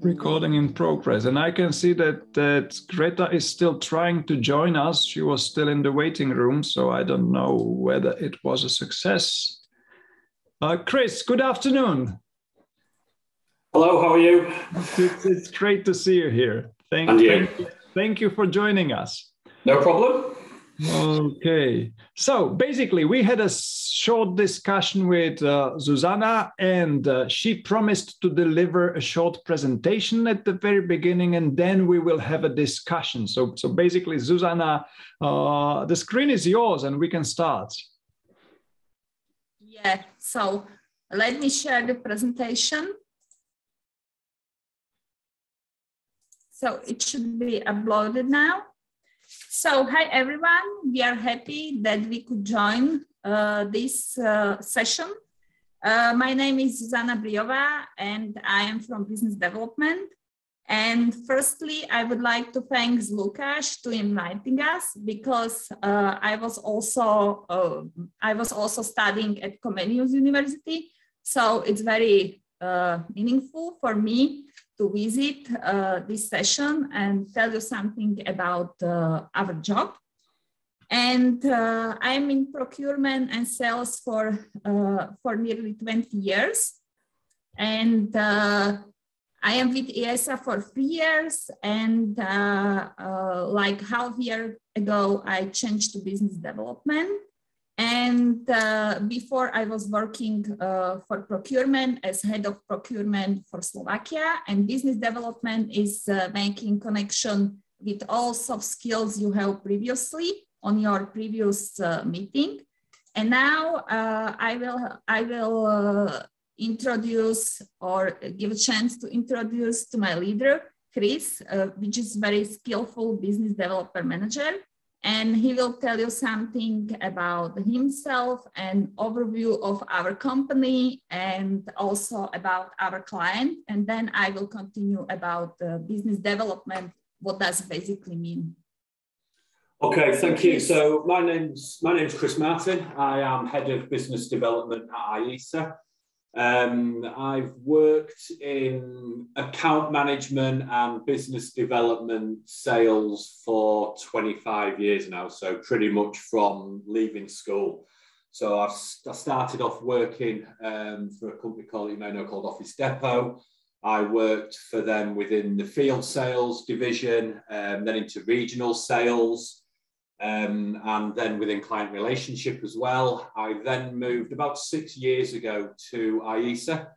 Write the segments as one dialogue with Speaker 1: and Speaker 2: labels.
Speaker 1: Recording in progress, and I can see that Greta is still trying to join us. She was still in the waiting room, so I don't know whether it was a success. Chris, good afternoon.
Speaker 2: Hello, how are you?
Speaker 1: It's great to see you here. Thank you for joining us.
Speaker 2: No problem.
Speaker 1: Okay, so basically we had a short discussion with Zuzana, and she promised to deliver a short presentation at the very beginning, and then we will have a discussion. So basically, Zuzana, the screen is yours and we can start.
Speaker 3: Yeah, so let me share the presentation. So it should be uploaded now. So, hi everyone, we are happy that we could join this session. My name is Zuzana Brijova and I am from Business Development. And firstly, I would like to thank Lukas to inviting us, because I was also studying at Comenius University. So it's very meaningful for me to visit this session and tell you something about our job. And I'm in procurement and sales for nearly 20 years. And I am with ISSA for 3 years. And like half year ago, I changed to business development. And before I was working for procurement as head of procurement for Slovakia, and business development is making connection with all soft skills you have previously on your previous meeting. And now I will introduce or give a chance to introduce to my leader, Chris, which is very skillful business developer manager. And he will tell you something about himself and overview of our company and also about our client. And then I will continue about business development. What does it basically mean?
Speaker 2: Okay, thank you. So my name's Chris Martin. I am head of business development at ISSA. I've worked in account management and business development sales for 25 years now, so pretty much from leaving school. So I started off working for a company called Office Depot. I worked for them within the field sales division, then into regional sales. And then within client relationship as well. I then moved about 6 years ago to ISSA,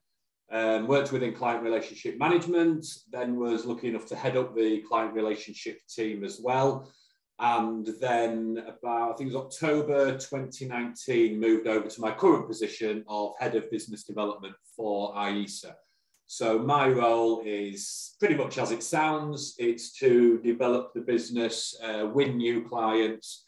Speaker 2: worked within client relationship management, then was lucky enough to head up the client relationship team as well. And then about, I think it was October 2019, moved over to my current position of head of business development for ISSA. So my role is pretty much as it sounds. It's to develop the business, win new clients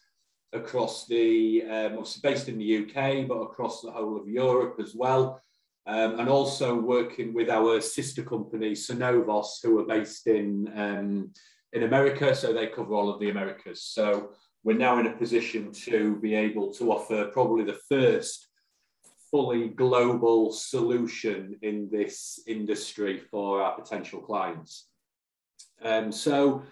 Speaker 2: across the, obviously based in the UK, but across the whole of Europe as well. And also working with our sister company, Synovos, who are based in America. So they cover all of the Americas. So we're now in a position to be able to offer probably the first fully global solution in this industry for our potential clients. So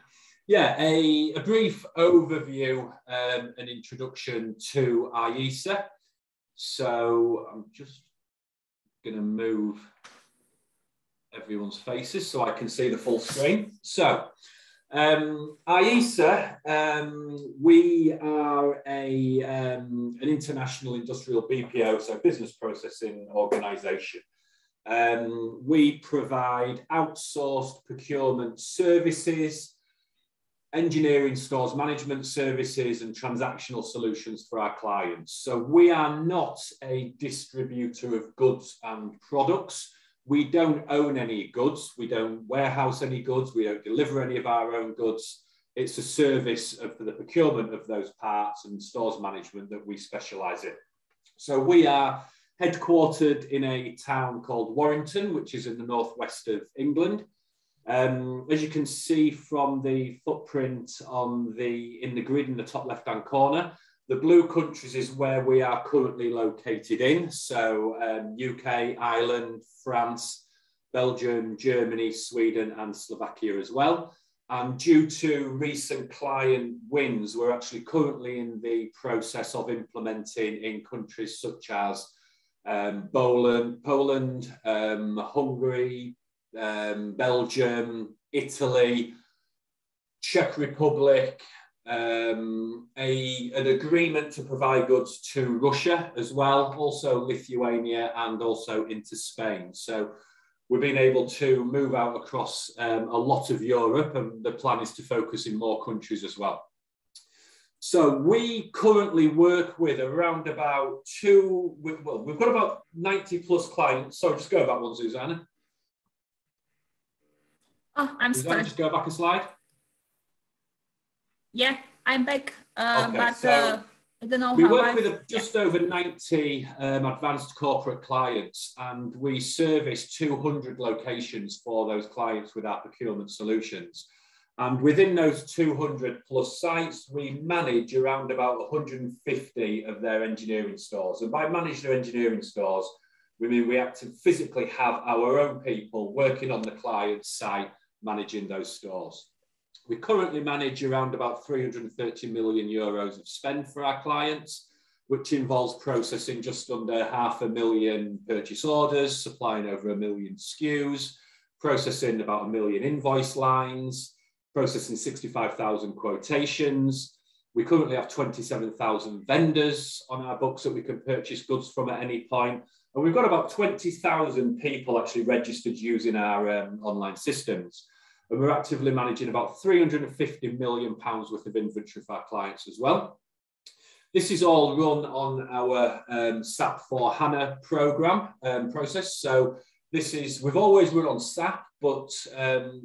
Speaker 2: yeah, a brief overview, an introduction to ISSA. So I'm just going to move everyone's faces so I can see the full screen. So ISSA, we are an international industrial BPO, so business processing organization. We provide outsourced procurement services, engineering, stores management services, and transactional solutions for our clients. So we are not a distributor of goods and products. We don't own any goods. We don't warehouse any goods. We don't deliver any of our own goods. It's a service for the procurement of those parts and stores management that we specialize in. So we are headquartered in a town called Warrington, which is in the northwest of England. As you can see from the footprint in the grid in the top left-hand corner, the blue countries is where we are currently located in. So UK, Ireland, France, Belgium, Germany, Sweden, and Slovakia as well. And due to recent client wins, we're actually currently in the process of implementing in countries such as Poland, Hungary, Belgium, Italy, Czech Republic, an agreement to provide goods to Russia as well, also Lithuania, and also into Spain. So we've been able to move out across a lot of Europe, and the plan is to focus in more countries as well. So we currently work with around about we've got about 90 plus clients. So just go back one, Zuzana.
Speaker 3: Oh, I'm sorry.
Speaker 2: Just go back a slide.
Speaker 3: Yeah, I'm back.
Speaker 2: Okay,
Speaker 3: but
Speaker 2: so
Speaker 3: I don't know
Speaker 2: we
Speaker 3: how
Speaker 2: work with just over 90 advanced corporate clients, and we service 200 locations for those clients with our procurement solutions. And within those 200 plus sites, we manage around about 150 of their engineering stores. And by manage their engineering stores, we mean we have to physically have our own people working on the client's site, managing those stores. We currently manage around about 330 million euros of spend for our clients, which involves processing just under 500,000 purchase orders, supplying over 1 million SKUs, processing about 1 million invoice lines, processing 65,000 quotations. We currently have 27,000 vendors on our books that we can purchase goods from at any point. And we've got about 20,000 people actually registered using our online systems. And we're actively managing about 350 million pounds worth of inventory for our clients as well. This is all run on our SAP for HANA program process. So we've always run on SAP, but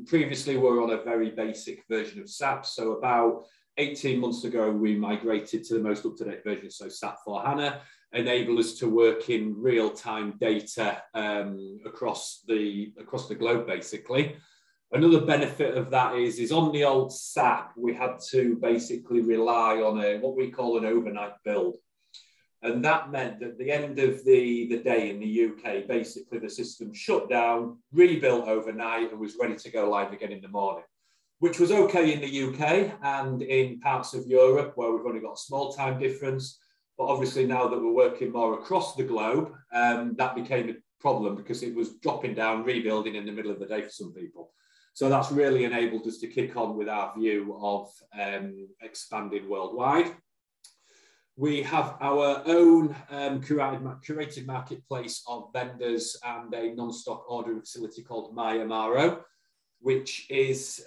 Speaker 2: previously we were on a very basic version of SAP. So about 18 months ago, we migrated to the most up-to-date version. So SAP for HANA enable us to work in real-time data across the globe, basically. Another benefit of that is on the old SAP, we had to basically rely on what we call an overnight build. And that meant that at the end of the day in the UK, basically the system shut down, rebuilt overnight, and was ready to go live again in the morning, which was okay in the UK and in parts of Europe where we've only got a small time difference. But obviously now that we're working more across the globe, that became a problem because it was dropping down, rebuilding in the middle of the day for some people. So that's really enabled us to kick on with our view of expanding worldwide. We have our own curated marketplace of vendors and a non-stock ordering facility called MyMRO, which is,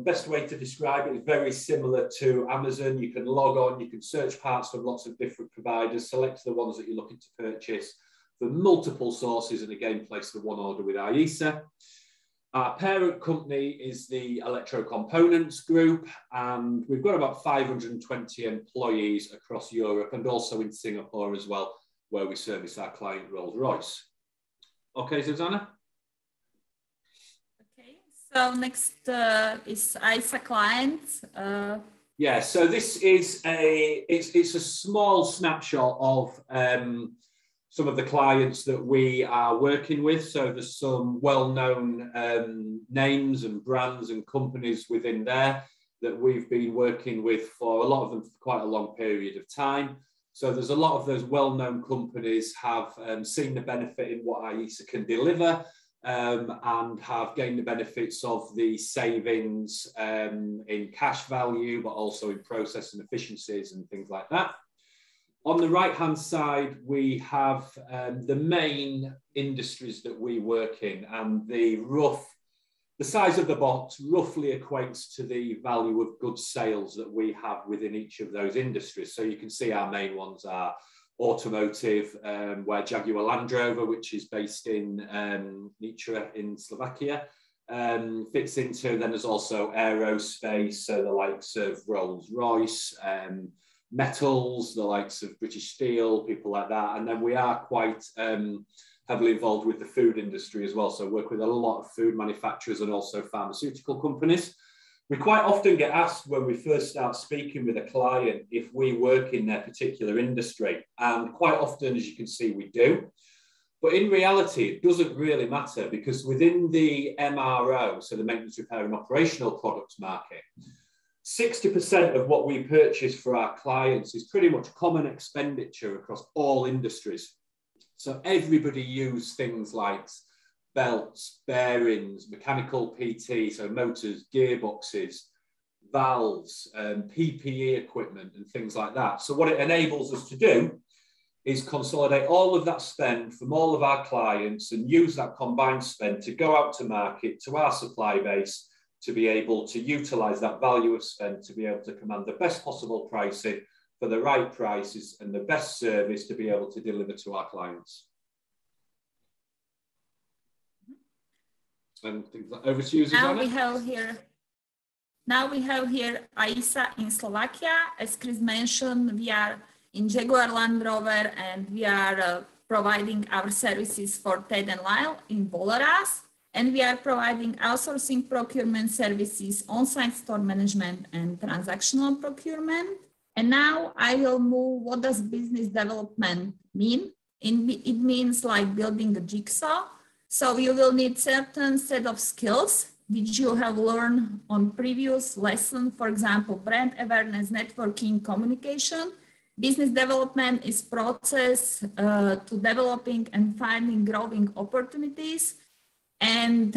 Speaker 2: best way to describe it is very similar to Amazon. You can log on, you can search parts from lots of different providers, select the ones that you're looking to purchase from multiple sources, and again, place the one order with ISSA. Our parent company is the Electro Components Group, and we've got about 520 employees across Europe and also in Singapore as well, where we service our client Rolls-Royce. Okay, Zuzana?
Speaker 3: Okay, so next is ISSA Clients.
Speaker 2: Yeah, so this is it's a small snapshot of some of the clients that we are working with. So there's some well-known names and brands and companies within there that we've been working with for a lot of them for quite a long period of time. So there's a lot of those well-known companies have seen the benefit in what ISSA can deliver and have gained the benefits of the savings in cash value, but also in process and efficiencies and things like that. On the right-hand side, we have the main industries that we work in, and the size of the box roughly equates to the value of goods sales that we have within each of those industries. So you can see our main ones are automotive, where Jaguar Land Rover, which is based in Nitra in Slovakia, fits into. Then there's also aerospace, so the likes of Rolls-Royce, metals, the likes of British Steel, people like that. And then we are quite heavily involved with the food industry as well. So work with a lot of food manufacturers and also pharmaceutical companies. We quite often get asked when we first start speaking with a client if we work in their particular industry. And quite often, as you can see, we do. But in reality, it doesn't really matter, because within the MRO, so the maintenance, repair and operational products market, 60% of what we purchase for our clients is pretty much common expenditure across all industries. So everybody uses things like belts, bearings, mechanical PT, so motors, gearboxes, valves, PPE equipment and things like that. So what it enables us to do is consolidate all of that spend from all of our clients and use that combined spend to go out to market, to our supply base, to be able to utilize that value of spend to be able to command the best possible pricing for the right prices and the best service to be able to deliver to our clients. And things like, over to you, Zuzana.
Speaker 3: Now we have here ISSA in Slovakia. As Chris mentioned, we are in Jaguar Land Rover, and we are providing our services for Ted and Lyle in Boleras. And we are providing outsourcing procurement services, on-site store management, and transactional procurement. And now I will move, what does business development mean? It means like building a jigsaw. So you will need certain set of skills which you have learned on previous lesson, for example, brand awareness, networking, communication. Business development is process to developing and finding growing opportunities and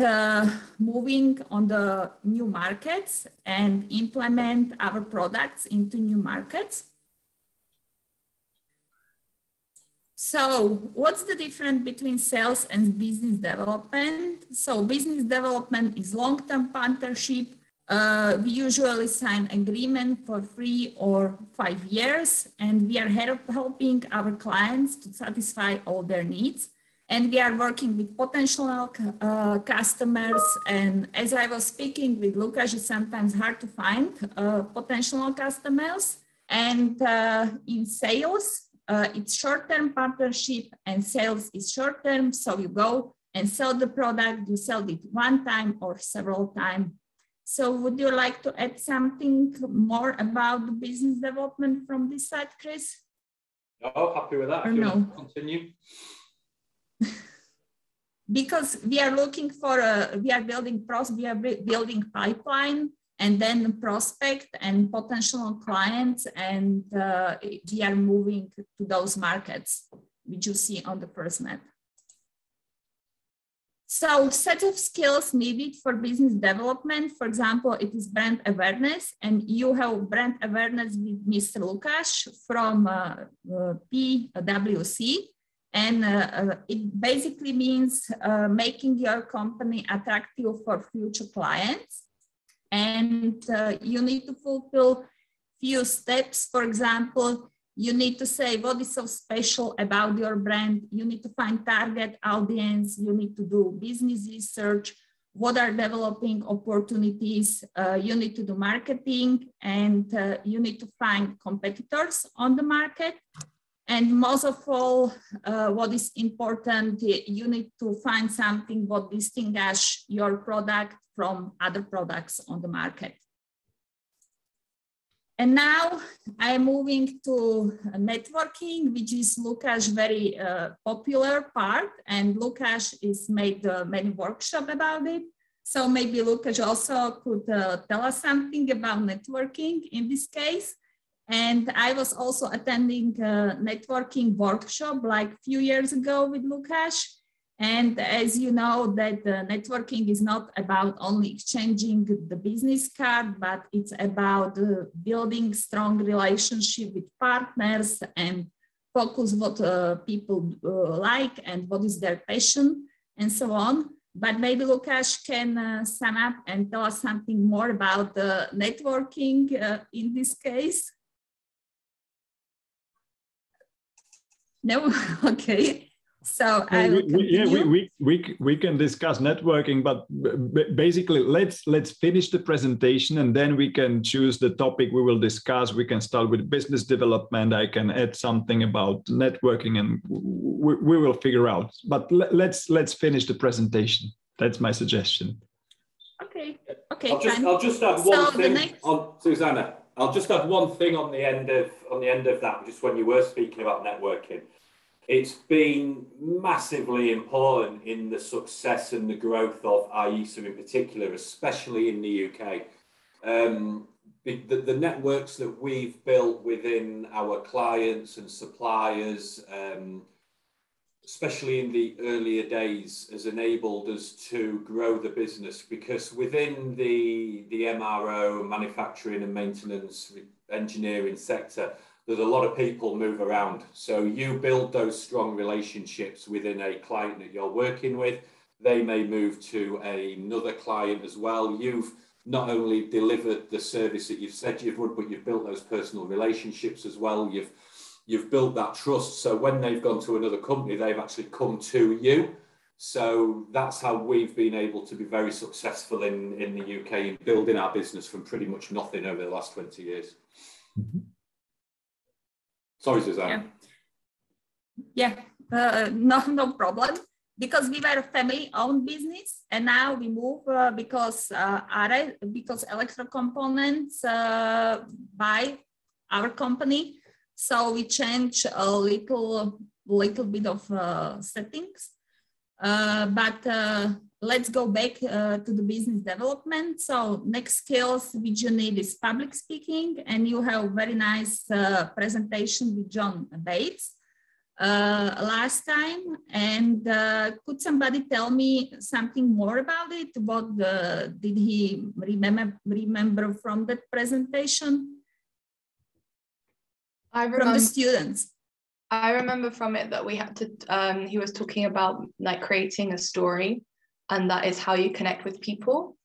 Speaker 3: moving on the new markets and implement our products into new markets. So what's the difference between sales and business development? So business development is long-term partnership. We usually sign agreement for 3 or 5 years, and we are helping our clients to satisfy all their needs. And we are working with potential customers. And as I was speaking with Lukas, it's sometimes hard to find potential customers. And in sales, it's short-term partnership, and sales is short-term. So you go and sell the product, you sell it one time or several times. So would you like to add something more about the business development from this side, Chris?
Speaker 2: Oh, happy with that.
Speaker 3: Or no?
Speaker 2: Continue.
Speaker 3: Because we are looking for we are building pipeline, and then prospect and potential clients, and we are moving to those markets which you see on the first map. So set of skills needed for business development. For example, it is brand awareness, and you have brand awareness with Mr. Lukas from PwC. And it basically means making your company attractive for future clients. And you need to fulfill few steps. For example, you need to say what is so special about your brand. You need to find target audience. You need to do business research. What are developing opportunities? You need to do marketing, and you need to find competitors on the market. And most of all, what is important, you need to find something what distinguishes your product from other products on the market. And now I'm moving to networking, which is Lukas' very popular part. And Lukas has made many workshops about it. So maybe Lukas also could tell us something about networking in this case. And I was also attending a networking workshop like a few years ago with Lukas. And as you know, that networking is not about only exchanging the business card, but it's about building strong relationship with partners and focus what people like and what is their passion and so on. But maybe Lukas can sum up and tell us something more about the networking in this case. No, okay. So
Speaker 1: we can discuss networking, but basically let's finish the presentation and then we can choose the topic we will discuss. We can start with business development. I can add something about networking, and we will figure out. But let's finish the presentation. That's my suggestion.
Speaker 3: Okay.
Speaker 2: I'll just add one thing on Zuzana. I'll just add one thing on the end of that. Just when you were speaking about networking. it's been massively important in the success and the growth of ISSA in particular, especially in the UK. The networks that we've built within our clients and suppliers, especially in the earlier days, has enabled us to grow the business, because within the MRO, manufacturing and maintenance, engineering sector, there's a lot of people move around. So you build those strong relationships within a client that you're working with. They may move to another client as well. You've not only delivered the service that you've said you would, but you've built those personal relationships as well. You've built that trust. So when they've gone to another company, they've actually come to you. So that's how we've been able to be very successful in the UK in building our business from pretty much nothing over the last 20 years. Mm-hmm. Sorry, Zuzana.
Speaker 3: No problem. Because we were a family-owned business, and now we move because electro components by our company. So we change a little bit of settings. But let's go back to the business development. So next skills which you need is public speaking, and you have very nice presentation with John Bates last time. And could somebody tell me something more about it? What did he remember from that presentation? From the students.
Speaker 4: I remember from it that we had to, he was talking about like creating a story, and that is how you connect with people.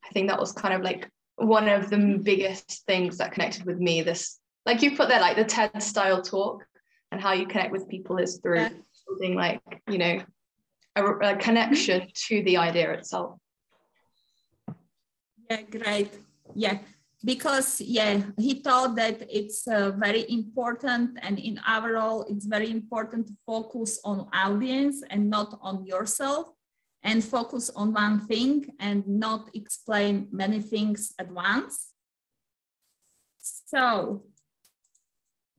Speaker 4: I think that was kind of like one of the biggest things that connected with me. This, like you put there, like the TED style talk, and how you connect with people is through building like, you know, a connection to the idea itself.
Speaker 3: Yeah, great. Yeah. Because, he thought that it's very important, and in our role, it's very important to focus on audience and not on yourself, and focus on one thing and not explain many things at once. So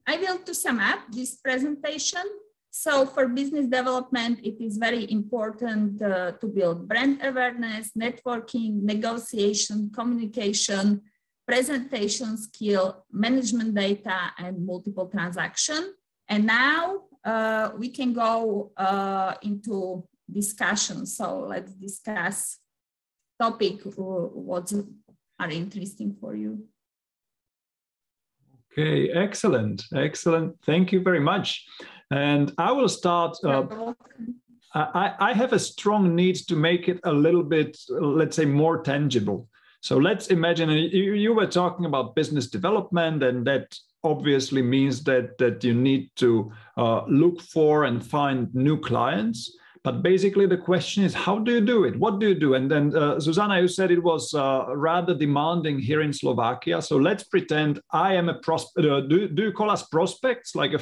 Speaker 3: I will to sum up this presentation. So for business development, it is very important to build brand awareness, networking, negotiation, communication, presentation skill, management data, and multiple transaction. And now we can go into discussion. So let's discuss topic what are interesting for you.
Speaker 1: Okay, excellent. Thank you very much. And I will start. I have a strong need to make it a little bit, let's say, more tangible. So let's imagine you were talking about business development, and that obviously means that you need to look for and find new clients. But basically the question is, how do you do it? What do you do? And then Zuzana, you said it was rather demanding here in Slovakia. So let's pretend I am a prospect. Do you call us prospects, like a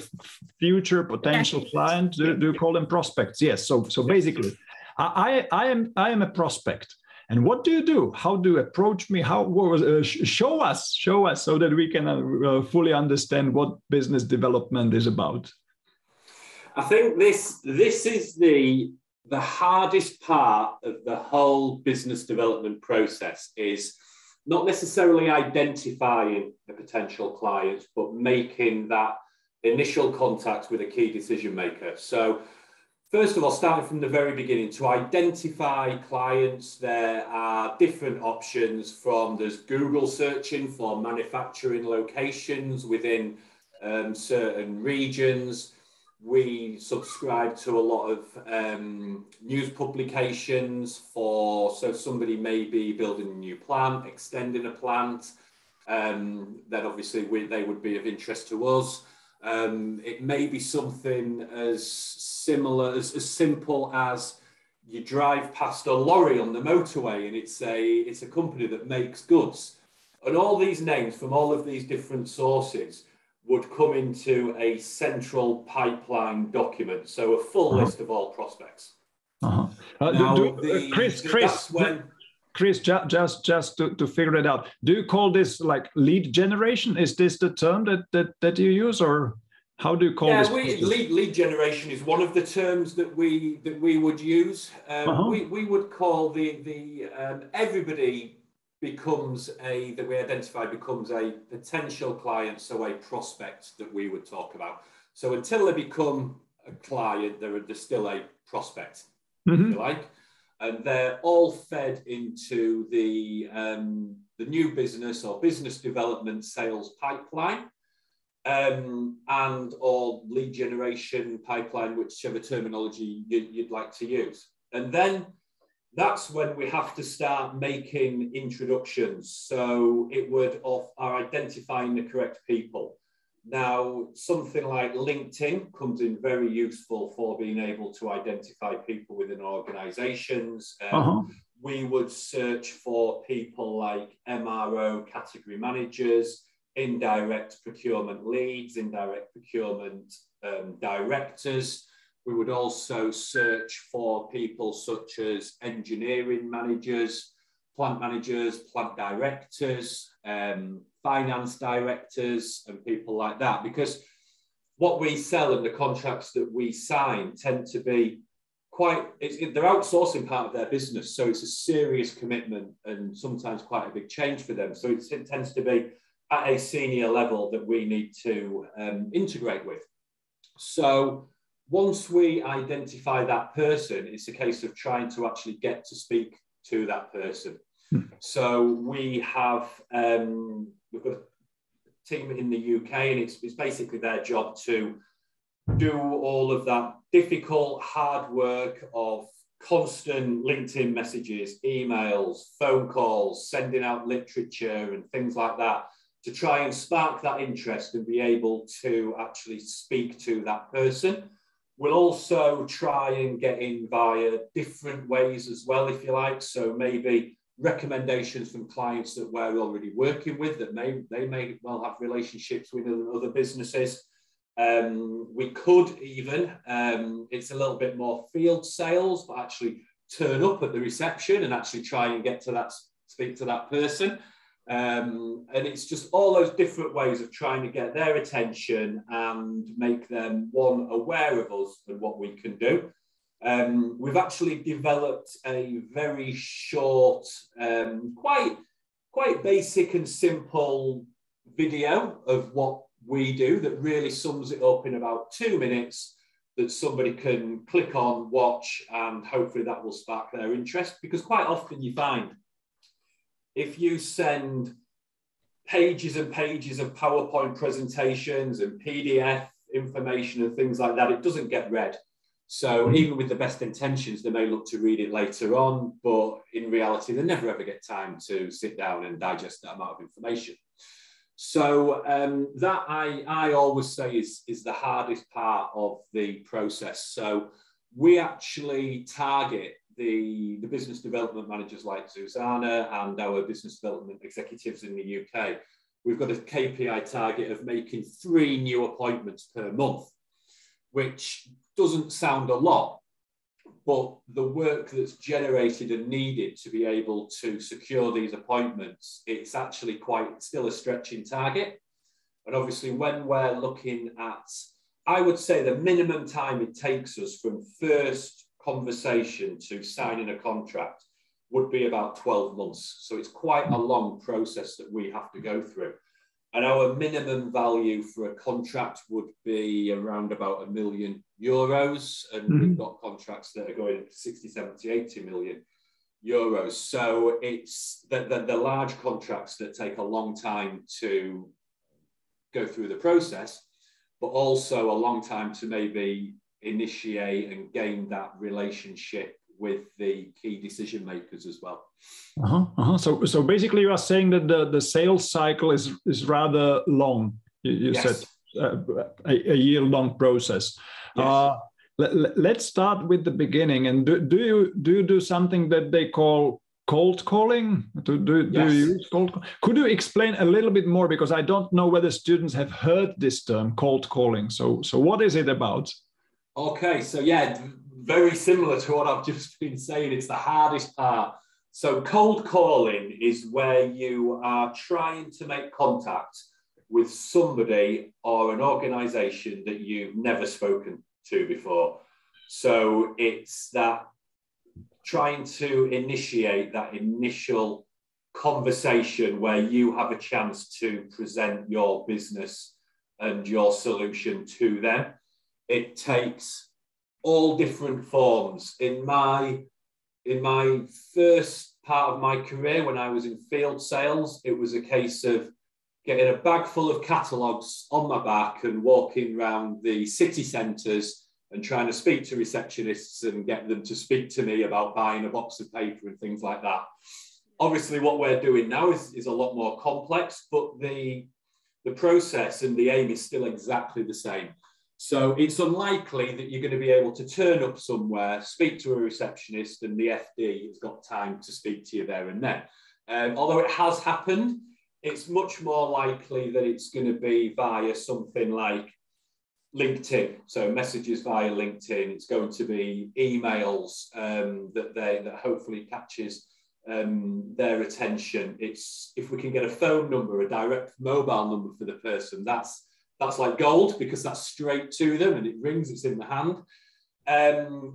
Speaker 1: future potential client? Do you call them prospects? Yes. So basically, I am a prospect. And what do you do? How do you approach me? Show us so that we can fully understand what business development is about.
Speaker 2: I think this is the hardest part of the whole business development process, is not necessarily identifying the potential clients, but making that initial contact with a key decision maker. So first of all, starting from the very beginning, to identify clients, there are different options there's Google searching for manufacturing locations within certain regions. We subscribe to a lot of news publications so somebody may be building a new plant, extending a plant, then obviously they would be of interest to us. It may be something as simple as you drive past a lorry on the motorway and it's a company that makes goods. And all these names from all of these different sources would come into a central pipeline document. So a full list of all prospects.
Speaker 1: Chris, just to figure it out, do you call this like lead generation? Is this the term that you use, or How do you call this?
Speaker 2: Lead generation is one of the terms that we would use. We would call everybody becomes that we identify becomes a potential client, so a prospect that we would talk about. So until they become a client, they're still a prospect, if you like, and they're all fed into the new business or business development sales pipeline, and or lead generation pipeline, whichever terminology you'd like to use. And then that's when we have to start making introductions. So it would are identifying the correct people. Now, something like LinkedIn comes in very useful for being able to identify people within organizations. We would search for people like MRO category managers, indirect procurement leads, indirect procurement directors. We would also search for people such as engineering managers, plant directors, finance directors, and people like that. Because what we sell and the contracts that we sign tend to be they're outsourcing part of their business. So it's a serious commitment and sometimes quite a big change for them. So it tends to be at a senior level that we need to integrate with. So once we identify that person, it's a case of trying to actually get to speak to that person. So we have, we've got a team in the UK, and it's basically their job to do all of that difficult, hard work of constant LinkedIn messages, emails, phone calls, sending out literature and things like that, to try and spark that interest and be able to actually speak to that person. We'll also try and get in via different ways as well, if you like. So maybe recommendations from clients that we're already working with, that they may well have relationships with other businesses. We could even, it's a little bit more field sales, but actually turn up at the reception and actually try and get to that, speak to that person. And it's just all those different ways of trying to get their attention and make them, one, aware of us and what we can do. We've actually developed a very short, quite basic and simple video of what we do that really sums it up in about 2 minutes, that somebody can click on, watch, and hopefully that will spark their interest. Because quite often you find, if you send pages and pages of PowerPoint presentations and PDF information and things like that, it doesn't get read. So even with the best intentions, they may look to read it later on, but in reality, they never ever get time to sit down and digest that amount of information. So that I always say is the hardest part of the process. So we actually target the business development managers like Zuzana and our business development executives in the UK. We've got a KPI target of making 3 new appointments per month, which doesn't sound a lot, but the work that's generated and needed to be able to secure these appointments, it's actually quite still a stretching target. And obviously when we're looking at, I would say the minimum time it takes us from first conversation to signing a contract would be about 12 months. So it's quite a long process that we have to go through. And our minimum value for a contract would be around about €1 million. And we've got contracts that are going to 60, 70, 80 million euros. So it's the large contracts that take a long time to go through the process, but also a long time to maybe initiate and gain that relationship with the key decision makers as well. So basically you are saying that the sales cycle is rather long. You yes. said a year-long process. Yes. Let's start with the beginning. And do you do something that they call cold calling? Do yes. you use cold calling? Could you explain a little bit more, because I don't know whether students have heard this term, cold calling. So what is it about? Okay, so yeah, very similar to what I've just been saying. It's the hardest part. So cold calling is where you are trying to make contact with somebody or an organization that you've never spoken to before. So it's that trying to initiate that initial conversation where you have a chance to present your business and your solution to them. It takes all different forms. In my first part of my career, when I was in field sales, it was a case of getting a bag full of catalogues on my back and walking around the city centres and trying to speak to receptionists and get them to speak to me about buying a box of paper and things like that. Obviously, what we're doing now is a lot more complex, but the process and the aim is still exactly the same. So it's unlikely that you're going to be able to turn up somewhere, speak to a receptionist, and the FD has got time to speak to you there and then. Although it has happened, it's much more likely that it's going to be via something like LinkedIn. So messages via LinkedIn. It's going to be emails that hopefully catches their attention. It's if we can get a phone number, a direct mobile number for the person, that's like gold, because that's straight to them and it rings, it's in the hand.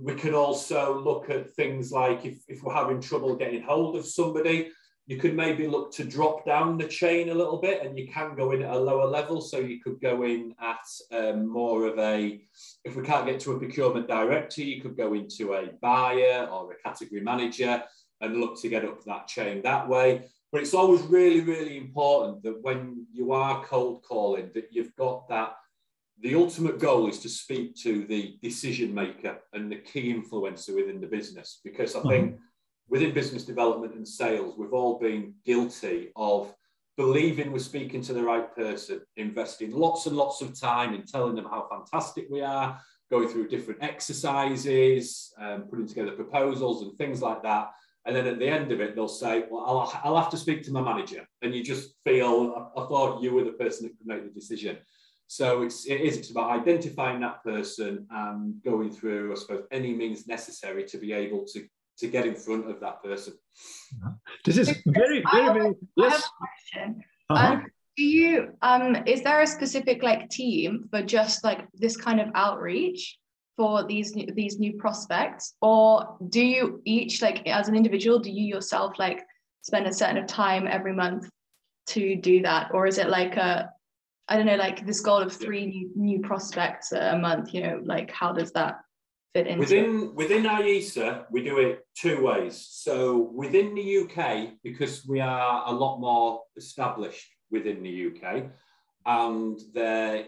Speaker 2: We can also look at things like if we're having trouble getting hold of somebody, you could maybe look to drop down the chain a little bit, and you can go in at a lower level. So you could go in at more of a, if we can't get to a procurement director, you could go into a buyer or a category manager and look to get up that chain that way. But it's always really, really important that when you are cold calling, that you've got that, the ultimate goal is to speak to the decision maker and the key influencer within the business. Because I think within business development and sales, we've all been guilty of believing we're speaking to the right person, investing lots and lots of time in telling them how fantastic we are, going through different exercises, putting together proposals and things like that. And then at the end of it, they'll say, well, I'll have to speak to my manager. And you just feel, I thought you were the person that could make the decision. So it's about identifying that person and going through, I suppose, any means necessary to be able to get in front of that person.
Speaker 1: This is very, very, yes.
Speaker 4: I have a question. Do you, is there a specific like team for just like this kind of outreach for these new prospects, or do you each, like as an individual, do you yourself like spend a certain time every month to do that, or is it like a, I don't know, like this goal of 3 new prospects a month? You know, like how does that fit into
Speaker 2: within ISSA? We do it 2 ways. So within the UK, because we are a lot more established within the UK, and I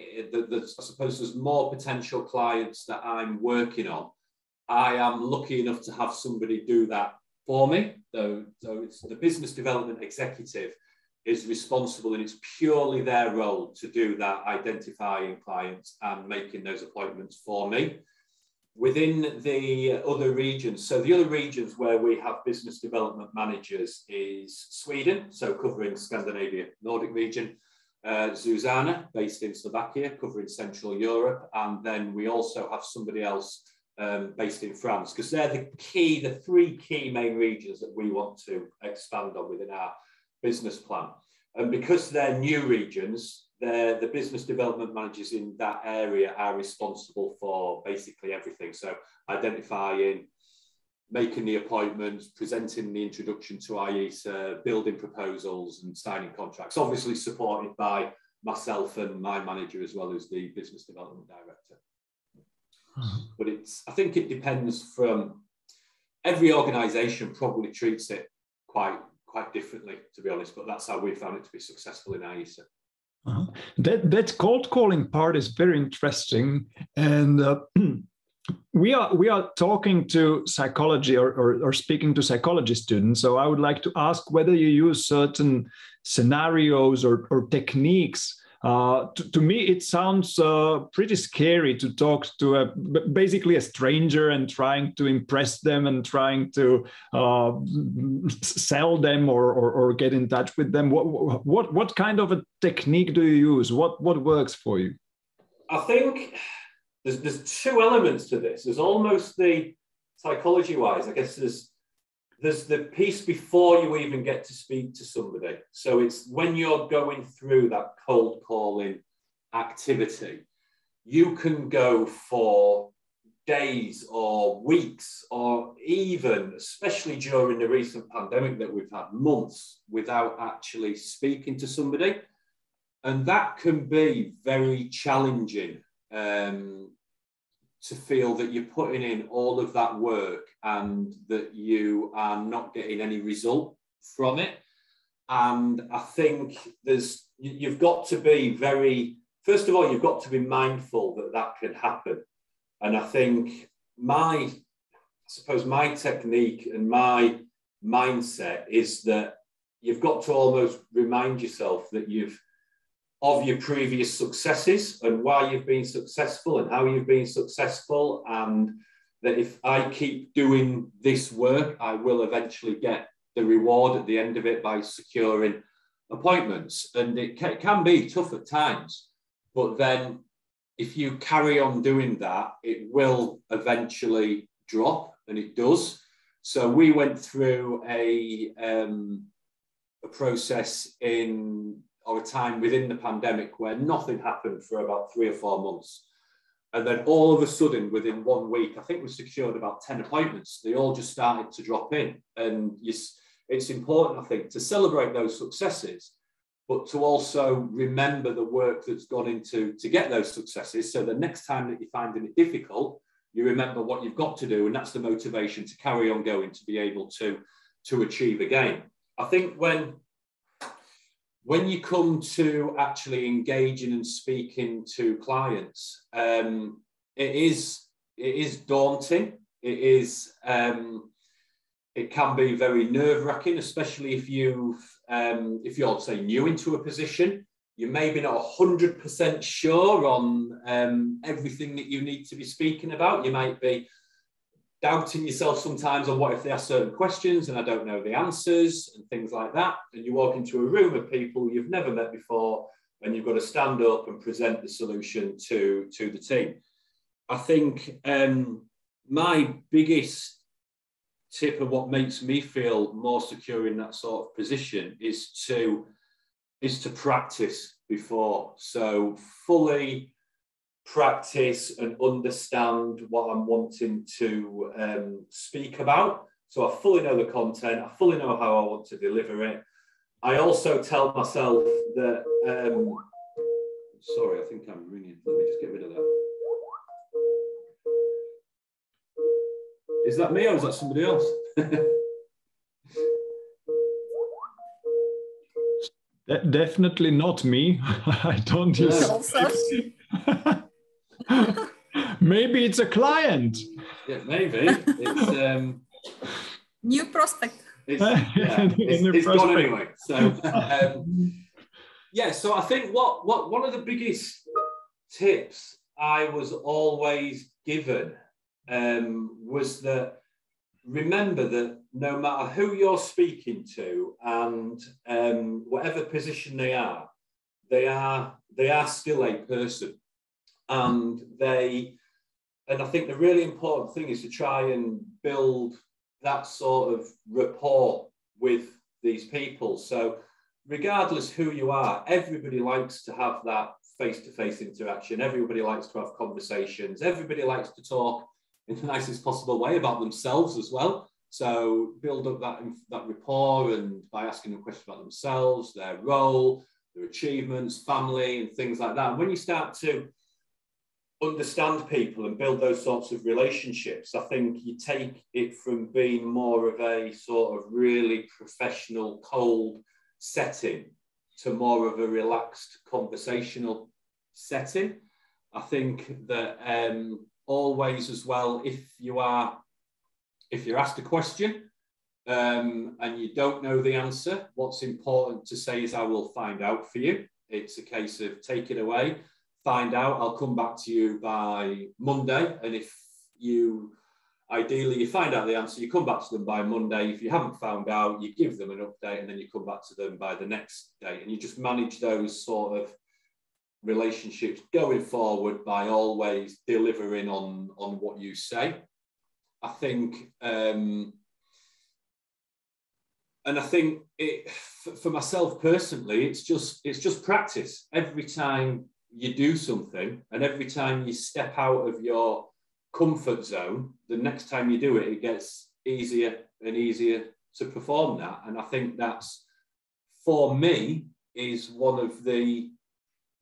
Speaker 2: suppose there's more potential clients that I'm working on, I am lucky enough to have somebody do that for me. So it's the business development executive is responsible, and it's purely their role to do that, identifying clients and making those appointments for me. Within the other regions, so the other regions where we have business development managers is Sweden, so covering Scandinavia, Nordic region, Zuzana, based in Slovakia, covering Central Europe, and then we also have somebody else based in France, because they're the 3 key main regions that we want to expand on within our business plan. And because they're new regions, the business development managers in that area are responsible for basically everything. So identifying, making the appointments, presenting the introduction to ISSA, building proposals and signing contracts, obviously supported by myself and my manager as well as the business development director. But I think it depends from, every organisation probably treats it quite differently, to be honest, but that's how we found it to be successful in ISSA.
Speaker 1: That cold calling part is very interesting, and we are talking to psychology or speaking to psychology students. So I would like to ask whether you use certain scenarios or techniques. To me, it sounds pretty scary to talk to basically a stranger and trying to impress them and trying to sell them or get in touch with them. What kind of a technique do you use? What works for you?
Speaker 2: I think there's 2 elements to this. There's almost the psychology-wise, I guess there's there's the piece before you even get to speak to somebody. So it's when you're going through that cold calling activity, you can go for days or weeks, or even, especially during the recent pandemic that we've had, months without actually speaking to somebody. And that can be very challenging, to feel that you're putting in all of that work and that you are not getting any result from it. And I think you've got to be first of all, you've got to be mindful that that can happen. And I think my technique and my mindset is that you've got to almost remind yourself that of your previous successes and why you've been successful and how you've been successful, and that if I keep doing this work, I will eventually get the reward at the end of it by securing appointments. And it can be tough at times, but then if you carry on doing that, it will eventually drop, and it does. So we went through a process or a time within the pandemic where nothing happened for about 3 or 4 months. And then all of a sudden, within 1 week, I think we secured about 10 appointments. They all just started to drop in. And it's important, I think, to celebrate those successes, but to also remember the work that's gone into to get those successes. So the next time that you're finding it difficult, you remember what you've got to do. And that's the motivation to carry on going, to be able to achieve again. I think when you come to actually engaging and speaking to clients, it is daunting. It can be very nerve-wracking, especially if you're, say, new into a position. You're maybe not 100% sure on everything that you need to be speaking about. You might be doubting yourself sometimes on what if they ask certain questions and I don't know the answers and things like that. And you walk into a room of people you've never met before, and you've got to stand up and present the solution to the team. I think my biggest tip of what makes me feel more secure in that sort of position is to practice before. So fully practice and understand what I'm wanting to speak about. So I fully know the content, I fully know how I want to deliver it. I also tell myself that, sorry, I think I'm ringing. Let me just get rid of that. Is that me or is that somebody else?
Speaker 1: Definitely not me. I don't use it. Maybe it's a client.
Speaker 2: Yeah, maybe. It's
Speaker 3: new prospect.
Speaker 2: It's gone anyway. So yeah, so I think what one of the biggest tips I was always given was that remember that no matter who you're speaking to and whatever position they are still a person. And I think the really important thing is to try and build that sort of rapport with these people. So regardless who you are, everybody likes to have that face-to-face interaction. Everybody likes to have conversations. Everybody likes to talk in the nicest possible way about themselves as well. So build up that rapport, and by asking them questions about themselves, their role, their achievements, family, and things like that. And when you start to understand people and build those sorts of relationships, I think you take it from being more of a sort of really professional, cold setting to more of a relaxed conversational setting. I think that always as well, if you're asked a question and you don't know the answer, what's important to say is I will find out for you. It's a case of take it away, find out, I'll come back to you by Monday. And if ideally you find out the answer, you come back to them by Monday. If you haven't found out, you give them an update and then you come back to them by the next day. And you just manage those sort of relationships going forward by always delivering on what you say. I think I think for myself personally, it's just practice. Every time you do something and every time you step out of your comfort zone, the next time you do it, it gets easier and easier to perform that. And I think that's, for me, is one of the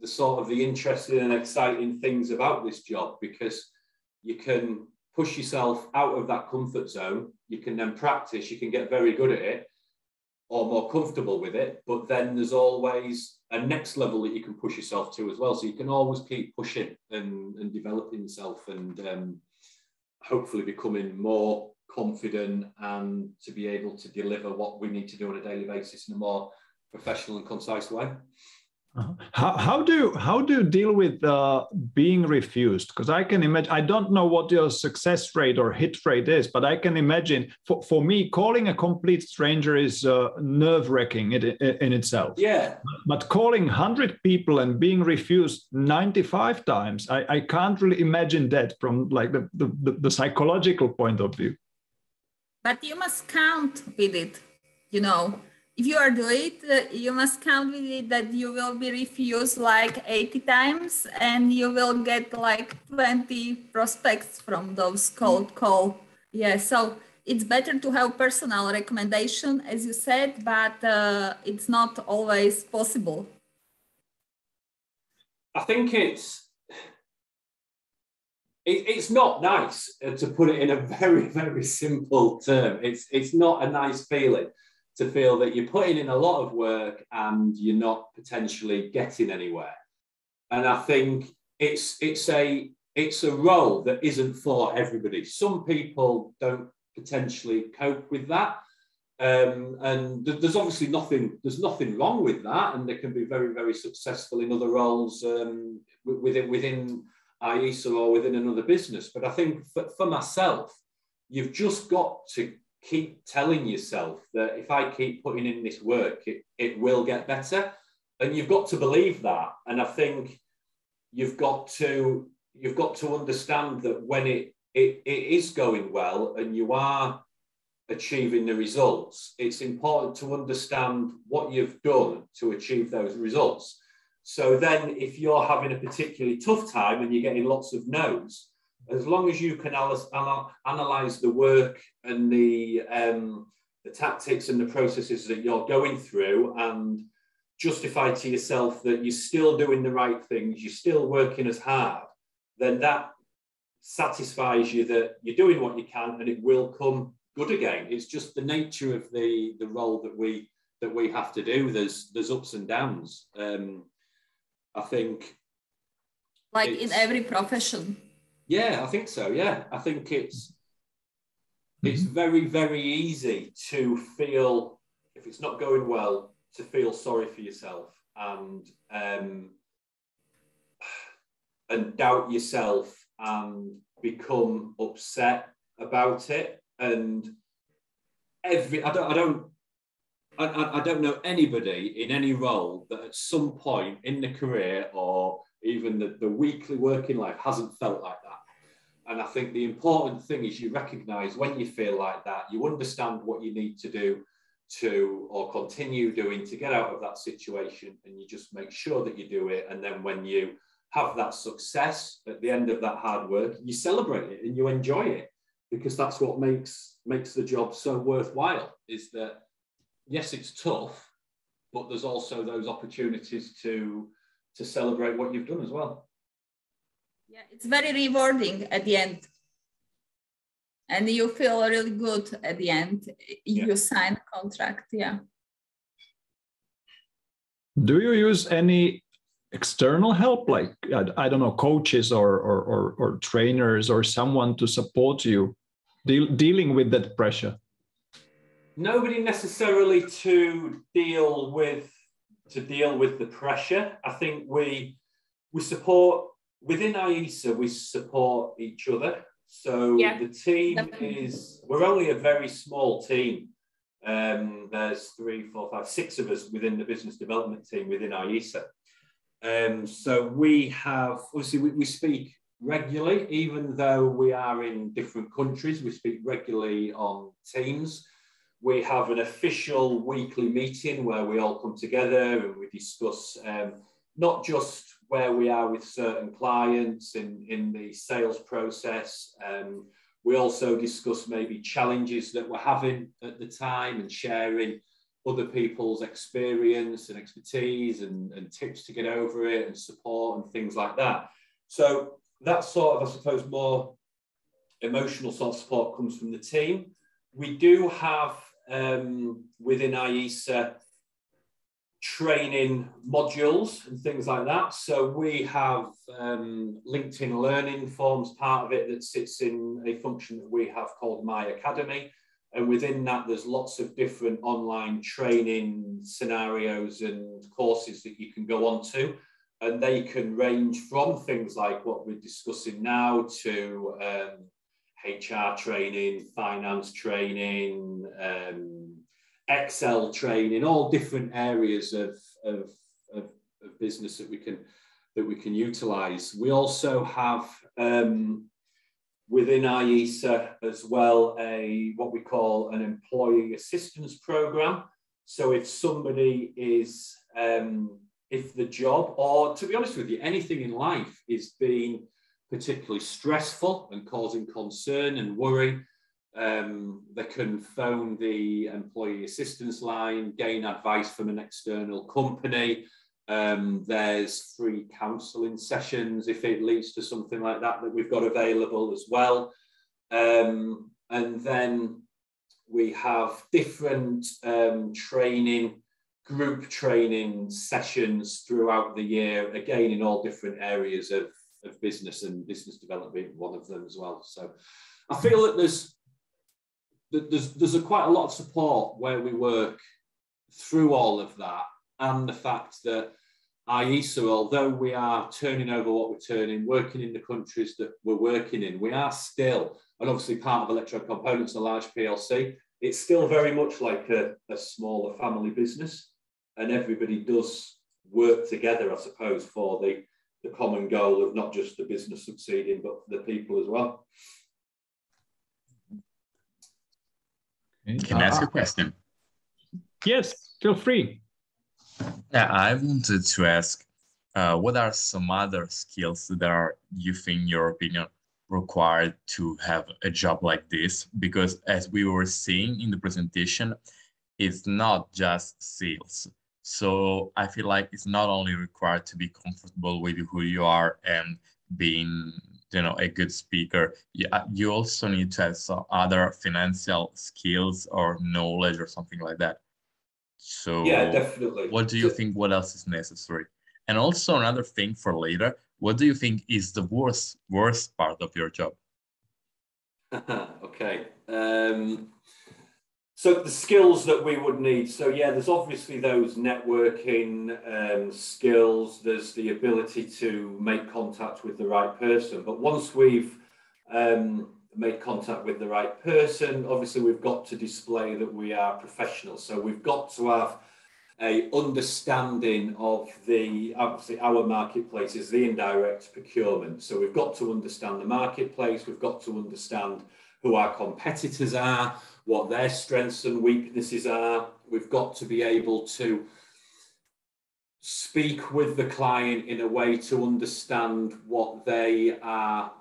Speaker 2: sort of the interesting and exciting things about this job, because you can push yourself out of that comfort zone. You can then practice, you can get very good at it or more comfortable with it, but then there's always a next level that you can push yourself to as well. So you can always keep pushing and developing yourself and hopefully becoming more confident and to be able to deliver what we need to do on a daily basis in a more professional and concise way.
Speaker 1: How do you deal with being refused? Because I can imagine, I don't know what your success rate or hit rate is, but I can imagine for me, calling a complete stranger is nerve-wracking in itself.
Speaker 2: Yeah.
Speaker 1: But calling 100 people and being refused 95 times, I can't really imagine that from like the psychological point of view.
Speaker 3: But you must count with it, you know. If you are doing it, you must count with it that you will be refused like 80 times and you will get like 20 prospects from those cold call. Yeah, so it's better to have personal recommendation, as you said, but it's not always possible.
Speaker 2: I think it's not nice, to put it in a very, very simple term. It's not a nice feeling to feel that you're putting in a lot of work and you're not potentially getting anywhere. And I think it's a role that isn't for everybody. Some people don't potentially cope with that. And there's obviously nothing wrong with that. And they can be very, very successful in other roles within ISSA or within another business. But I think for myself, you've just got to keep telling yourself that if I keep putting in this work, it will get better. And you've got to believe that. And I think you've got to understand that when it is going well and you are achieving the results, it's important to understand what you've done to achieve those results. So then if you're having a particularly tough time and you're getting lots of no's, as long as you can analyze the work and the tactics and the processes that you're going through and justify to yourself that you're still doing the right things, you're still working as hard, then that satisfies you that you're doing what you can and it will come good again. It's just the nature of the role that we have to do. There's ups and downs. I think
Speaker 3: like in every profession.
Speaker 2: Yeah, I think so. Yeah, I think it's very, very easy to feel, if it's not going well, to feel sorry for yourself and doubt yourself and become upset about it. And I don't know anybody in any role that at some point in the career or even the weekly working life hasn't felt like that. And I think the important thing is you recognise when you feel like that, you understand what you need to do or continue doing to get out of that situation, and you just make sure that you do it. And then when you have that success at the end of that hard work, you celebrate it and you enjoy it, because that's what makes the job so worthwhile, is that, yes, it's tough, but there's also those opportunities to celebrate what you've done as well.
Speaker 3: Yeah, it's very rewarding at the end. And you feel really good at the end. You sign a contract, yeah.
Speaker 1: Do you use any external help, like, I don't know, coaches or trainers or someone to support you dealing with that pressure?
Speaker 2: Nobody necessarily to deal with the pressure. I think we support, within ISSA, we support each other. So the team we're only a very small team. There's 3, 4, 5, 6 of us within the business development team within ISSA. So we have, obviously we speak regularly, even though we are in different countries, we speak regularly on Teams. we have an official weekly meeting where we all come together and we discuss not just where we are with certain clients in the sales process. We also discuss maybe challenges that we're having at the time and sharing other people's experience and expertise and tips to get over it and support and things like that. So that sort of, I suppose, more emotional sort of support comes from the team. We do have within ISSA training modules and things like that. So we have LinkedIn Learning forms part of it that sits in a function that we have called My Academy. And within that, there's lots of different online training scenarios and courses that you can go on to. And they can range from things like what we're discussing now to HR training, finance training, Excel training, all different areas of business that we can utilize. We also have within ISSA as well what we call an employee assistance program. So if somebody is if the job, or to be honest with you, anything in life is being particularly stressful and causing concern and worry, they can phone the employee assistance line, gain advice from an external company. There's free counselling sessions if it leads to something like that we've got available as well. And then we have different group training sessions throughout the year, again in all different areas of business, and business development one of them as well. So I feel that there's quite a lot of support where we work through all of that, and the fact that ISSA, although we are turning over what we're turning, working in the countries that we're working in, we are still, and obviously part of Electro Components, a large PLC, it's still very much like a smaller family business, and everybody does work together, I suppose, for the common goal of not just the business succeeding, but the people as well.
Speaker 5: Can I ask a question?
Speaker 1: Yes, feel free.
Speaker 5: Yeah, I wanted to ask, what are some other skills that are, you think, in your opinion, required to have a job like this? Because as we were seeing in the presentation, it's not just sales. So I feel like it's not only required to be comfortable with who you are and being, a good speaker. You also need to have some other financial skills or knowledge or something like that. So
Speaker 2: yeah, definitely.
Speaker 5: What do you think? What else is necessary? And also another thing for later, what do you think is the worst part of your job?
Speaker 2: Okay. So the skills that we would need. So yeah, there's obviously those networking skills. There's the ability to make contact with the right person. But once we've made contact with the right person, obviously we've got to display that we are professionals. So we've got to have a understanding of obviously our marketplace is the indirect procurement. So we've got to understand the marketplace. We've got to understand who our competitors are, what their strengths and weaknesses are. We've got to be able to speak with the client in a way to understand what they are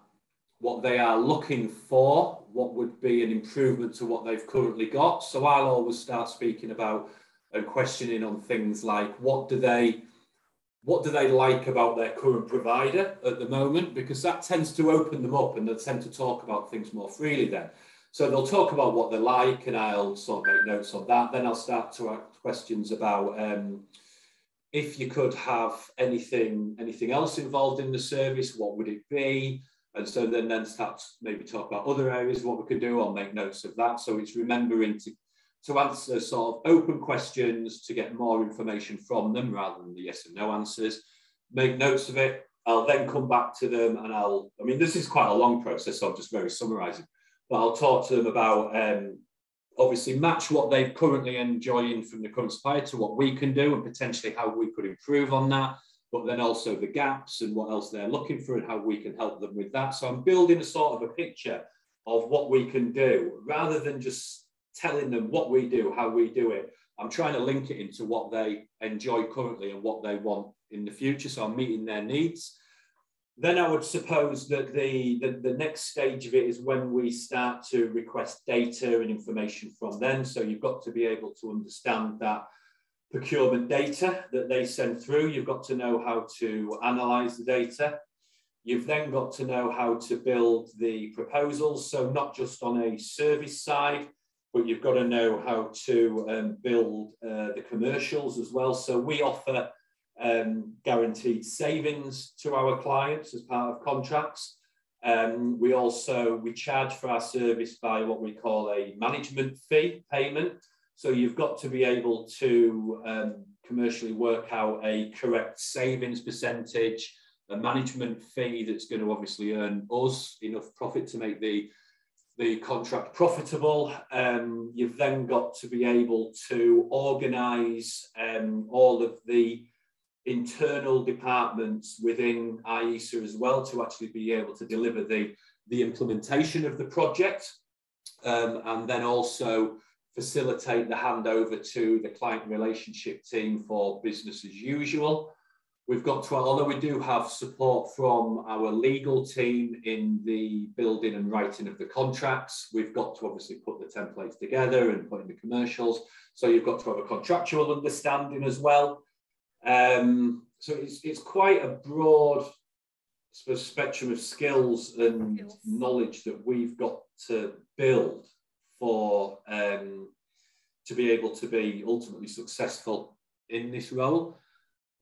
Speaker 2: looking for, what would be an improvement to what they've currently got. So I'll always start speaking about and questioning on things like what do they like about their current provider at the moment, because that tends to open them up and they tend to talk about things more freely then. So they'll talk about what they like and I'll sort of make notes on that. Then I'll start to ask questions about if you could have anything else involved in the service, what would it be? And so then start to maybe talk about other areas, what we could do. I'll make notes of that. So it's remembering to answer sort of open questions to get more information from them rather than the yes and no answers. Make notes of it. I'll then come back to them and this is quite a long process, so I'm just very summarising. But I'll talk to them about obviously match what they're currently enjoying from the current supplier to what we can do and potentially how we could improve on that, but then also the gaps and what else they're looking for and how we can help them with that. So I'm building a sort of a picture of what we can do rather than just telling them what we do, how we do it, I'm trying to link it into what they enjoy currently and what they want in the future. So I'm meeting their needs. Then I would suppose that the next stage of it is when we start to request data and information from them. So you've got to be able to understand that procurement data that they send through. You've got to know how to analyze the data. You've then got to know how to build the proposals. So not just on a service side, but you've got to know how to build the commercials as well. So we offer guaranteed savings to our clients as part of contracts. We charge for our service by what we call a management fee payment. So you've got to be able to commercially work out a correct savings percentage, a management fee that's going to obviously earn us enough profit to make the contract profitable. You've then got to be able to organise all of the internal departments within ISSA as well to actually be able to deliver the implementation of the project, and then also facilitate the handover to the client relationship team for business as usual. We've got to, although we do have support from our legal team in the building and writing of the contracts, we've got to obviously put the templates together and put in the commercials. So you've got to have a contractual understanding as well. So it's quite a broad spectrum of skills and knowledge that we've got to build for to be able to be ultimately successful in this role.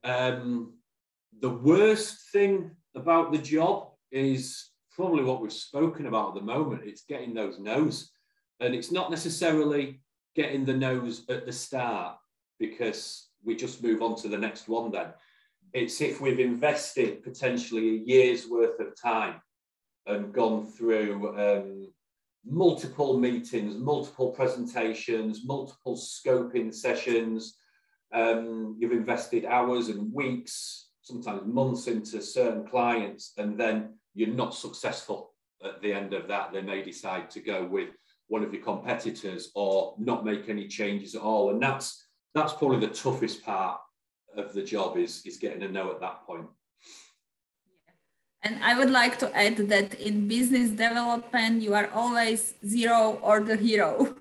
Speaker 2: The worst thing about the job is probably what we've spoken about at the moment. It's getting those no's, and it's not necessarily getting the no's at the start because we just move on to the next one then. It's if we've invested potentially a year's worth of time and gone through multiple meetings, multiple presentations, multiple scoping sessions. You've invested hours and weeks, sometimes months into certain clients, and then you're not successful at the end of that. They may decide to go with one of your competitors or not make any changes at all. And that's probably the toughest part of the job is getting a no at that point.
Speaker 3: And I would like to add that in business development, you are always zero or the hero.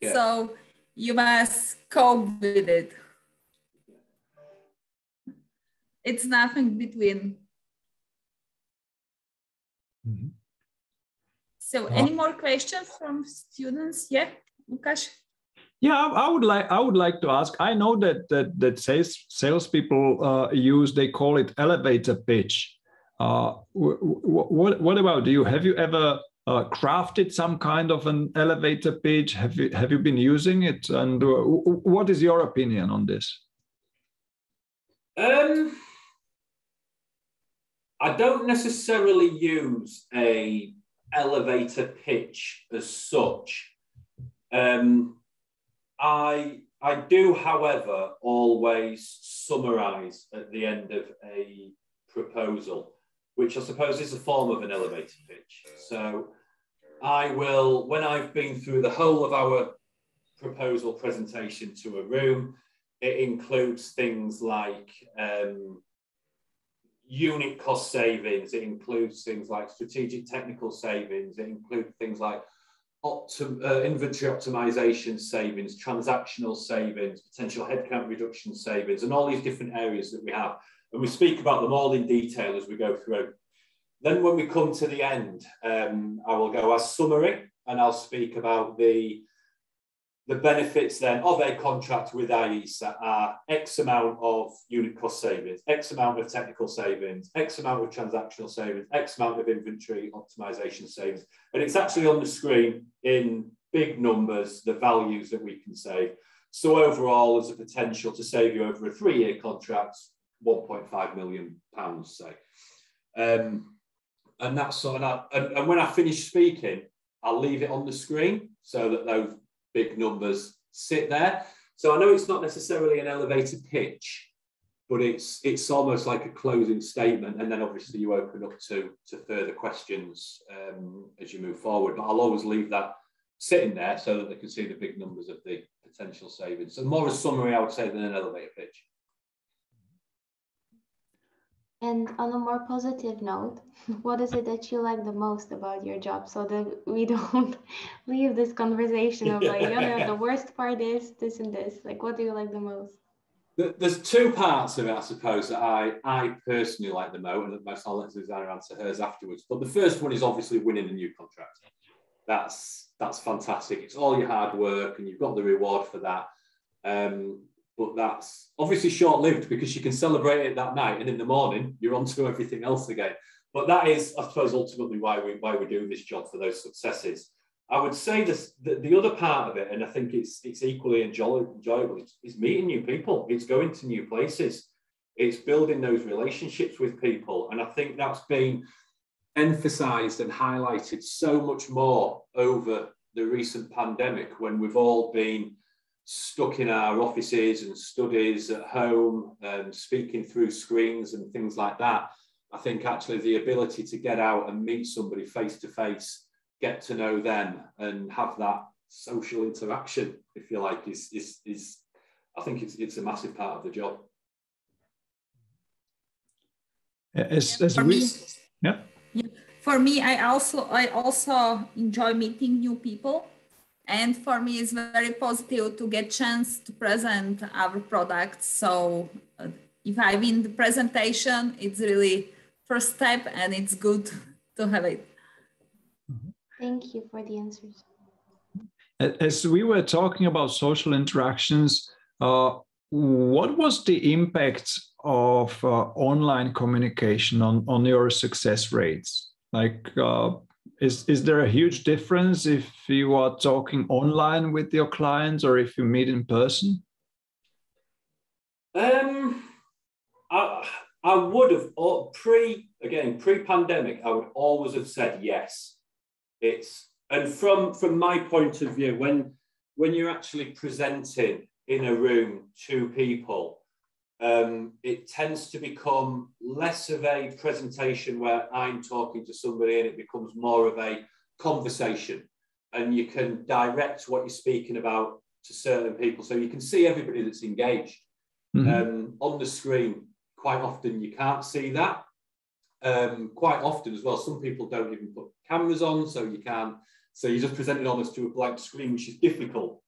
Speaker 3: Yeah. So you must cope with it. It's nothing between. Mm-hmm. So any more questions from students? Yeah, Lukas?
Speaker 1: Yeah, I would like to ask. I know that salespeople use, they call it elevator pitch. What about you? Have you ever crafted some kind of an elevator pitch? Have you been using it? And what is your opinion on this?
Speaker 2: I don't necessarily use a elevator pitch as such. I do, however, always summarize at the end of a proposal, which I suppose is a form of an elevator pitch. So I will, when I've been through the whole of our proposal presentation to a room, it includes things like unit cost savings, it includes things like strategic technical savings, it includes things like inventory optimization savings, transactional savings, potential headcount reduction savings, and all these different areas that we have. And we speak about them all in detail as we go through. Then when we come to the end, I will go as summary and I'll speak about the benefits then of a contract with ISSA are X amount of unit cost savings, X amount of technical savings, X amount of transactional savings, X amount of inventory optimization savings. And it's actually on the screen in big numbers, the values that we can save. So overall, there's a potential to save you over a 3-year contract, £1.5 million, say. And that's sort of, and when I finish speaking, I'll leave it on the screen so that those big numbers sit there. So I know it's not necessarily an elevator pitch, but it's almost like a closing statement, and then obviously you open up to further questions as you move forward. But I'll always leave that sitting there so that they can see the big numbers of the potential savings. So more a summary, I would say, than an elevator pitch.
Speaker 6: And on a more positive note, what is it that you like the most about your job, so that we don't leave this conversation of like, you know, the worst part is this and this. Like, what do you like the most?
Speaker 2: There's two parts of it, I suppose, that I personally like the most. I'll let Zuzana answer hers afterwards. But the first one is obviously winning a new contract. That's fantastic. It's all your hard work, and you've got the reward for that. But that's obviously short-lived, because you can celebrate it that night, and in the morning you're on to everything else again. But that is, I suppose, ultimately why we do this job, for those successes. I would say the other part of it, and I think it's equally enjoyable, is meeting new people. It's going to new places. It's building those relationships with people. And I think that's been emphasised and highlighted so much more over the recent pandemic, when we've all been stuck in our offices and studies at home and speaking through screens and things like that. I think actually the ability to get out and meet somebody face to face, get to know them, and have that social interaction, if you like, is I think it's a massive part of the job.
Speaker 3: For me, I also enjoy meeting new people. And for me, it's very positive to get chance to present our products. So if I win the presentation, it's really first step, and it's good to have it.
Speaker 6: Thank you for the answers.
Speaker 1: As we were talking about social interactions, what was the impact of online communication on your success rates? Like, is there a huge difference if you are talking online with your clients or if you meet in person?
Speaker 2: I would have, pre-pandemic, I would always have said yes. And from my point of view, when you're actually presenting in a room to people, it tends to become less of a presentation where I'm talking to somebody, and it becomes more of a conversation, and you can direct what you're speaking about to certain people, so you can see everybody that's engaged. On the screen. Quite often you can't see that. Quite often as well, some people don't even put cameras on, so you can't. So you're just presenting almost to a blank screen, which is difficult.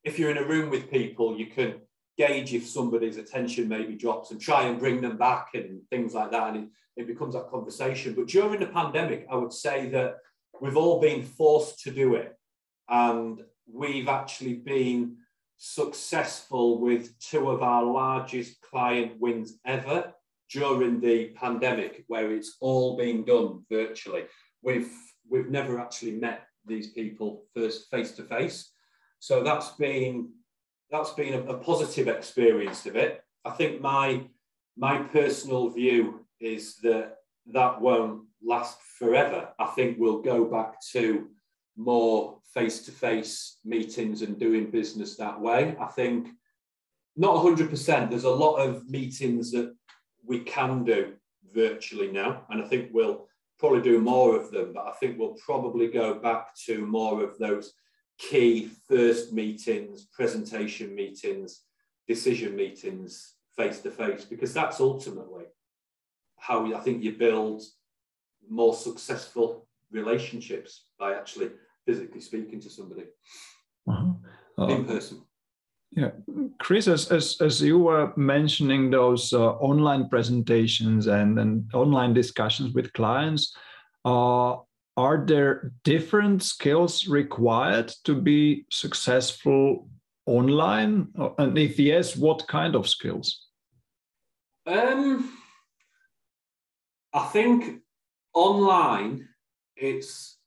Speaker 2: If you're in a room with people, you can gauge if somebody's attention maybe drops and try and bring them back and things like that, and it becomes that conversation. But during the pandemic, I would say that we've all been forced to do it, and we've actually been successful with two of our largest client wins ever during the pandemic, where it's all been done virtually. We've never actually met these people face to face, so that's been a positive experience of it. I think my personal view is that won't last forever. I think we'll go back to more face-to-face meetings and doing business that way. I think not 100%. There's a lot of meetings that we can do virtually now, and I think we'll probably do more of them, but I think we'll probably go back to more of those key first meetings, presentation meetings, decision meetings face-to-face, because that's ultimately how I think you build more successful relationships, by actually physically speaking to somebody in person.
Speaker 1: Yeah, Chris, as you were mentioning those online presentations and online discussions with clients, are there different skills required to be successful online? And if yes, what kind of skills?
Speaker 2: I think online, it's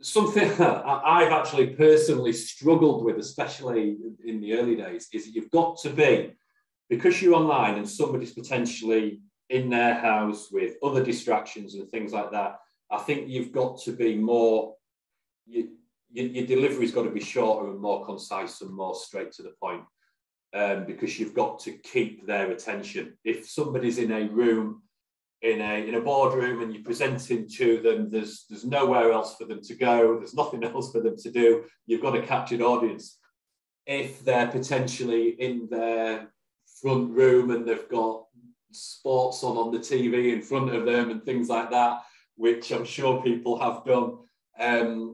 Speaker 2: something that I've actually personally struggled with, especially in the early days, is that you've got to be, because you're online and somebody's potentially in their house with other distractions and things like that, I think you've got to be more, your delivery's got to be shorter and more concise and more straight to the point, because you've got to keep their attention. If somebody's in a room in a boardroom and you're presenting to them, there's nowhere else for them to go, there's nothing else for them to do, you've got to capture an audience. If they're potentially in their front room and they've got sports on the TV in front of them and things like that, which I'm sure people have done,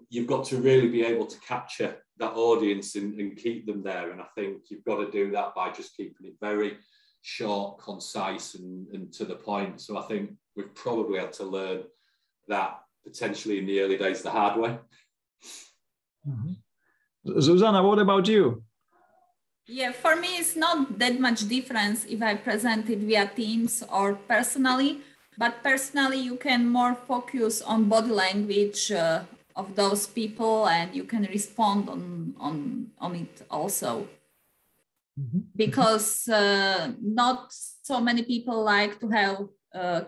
Speaker 2: you've got to really be able to capture that audience and keep them there. And I think you've got to do that by just keeping it very short, concise and to the point. So I think we've probably had to learn that potentially in the early days the hard way.
Speaker 1: Zuzana, what about you?
Speaker 3: Yeah, for me, it's not that much difference if I present it via Teams or personally, but personally, you can more focus on body language of those people and you can respond on it also. Because not so many people like to have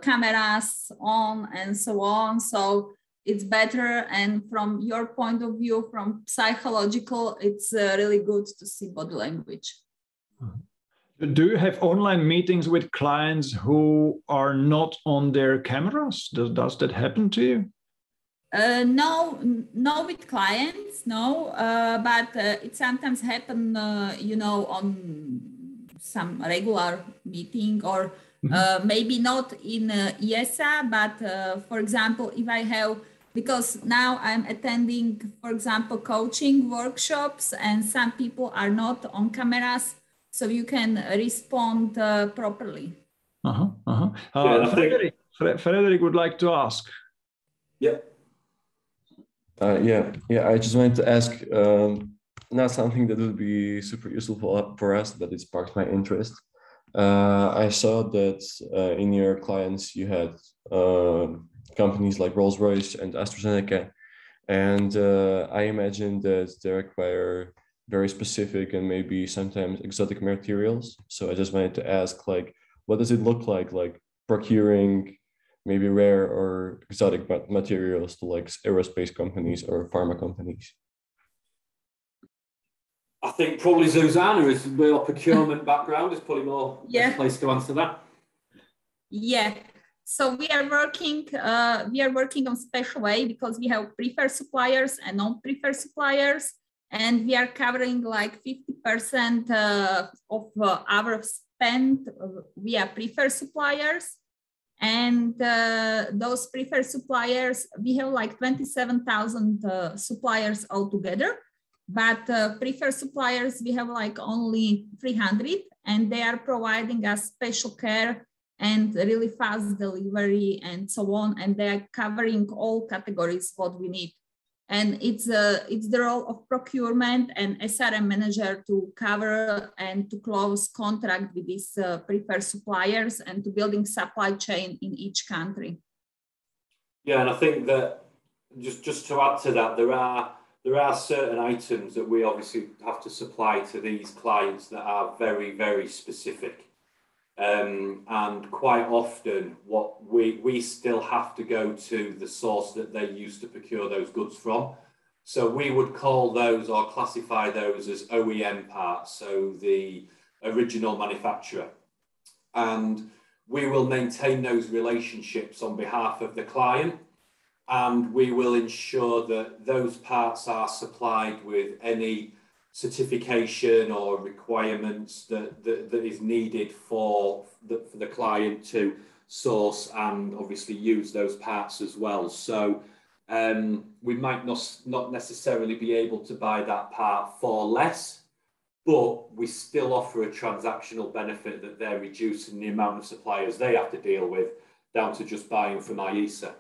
Speaker 3: cameras on and so on. So it's better. And from your point of view, from psychological, it's really good to see body language.
Speaker 1: Do you have online meetings with clients who are not on their cameras? Does that happen to you?
Speaker 3: No, with clients, no, but it sometimes happen, on some regular meeting or maybe not in ISSA, but for example, if I have, because now I'm attending, for example, coaching workshops and some people are not on cameras, so you can respond properly.
Speaker 1: Frederick would like to ask.
Speaker 2: Yeah.
Speaker 7: I just wanted to ask, not something that would be super useful for us, but it sparked my interest. I saw that in your clients you had companies like Rolls-Royce and AstraZeneca, and I imagine that they require very specific and maybe sometimes exotic materials. So I just wanted to ask, like, what does it look like procuring maybe rare or exotic materials to like aerospace companies or pharma companies?
Speaker 2: I think probably Zuzana is more procurement background is probably more best place to answer that.
Speaker 3: Yeah, so we are working on special way because we have preferred suppliers and non-preferred suppliers, and we are covering like 50% of our spend via preferred suppliers. And those preferred suppliers, we have like 27,000 suppliers altogether, but preferred suppliers, we have like only 300, and they are providing us special care and really fast delivery and so on. And they are covering all categories what we need. And it's the role of procurement and SRM manager to cover and to close contract with these preferred suppliers and to building supply chain in each country. Yeah,
Speaker 2: and I think that just to add to that, there are certain items that we obviously have to supply to these clients that are very, very specific. And quite often what we still have to go to the source that they used to procure those goods from. So we would call those or classify those as OEM parts, so the original manufacturer. And we will maintain those relationships on behalf of the client, and we will ensure that those parts are supplied with any certification or requirements that is needed for the client to source and obviously use those parts as well. So we might not necessarily be able to buy that part for less, but we still offer a transactional benefit that they're reducing the amount of suppliers they have to deal with down to just buying from ISSA.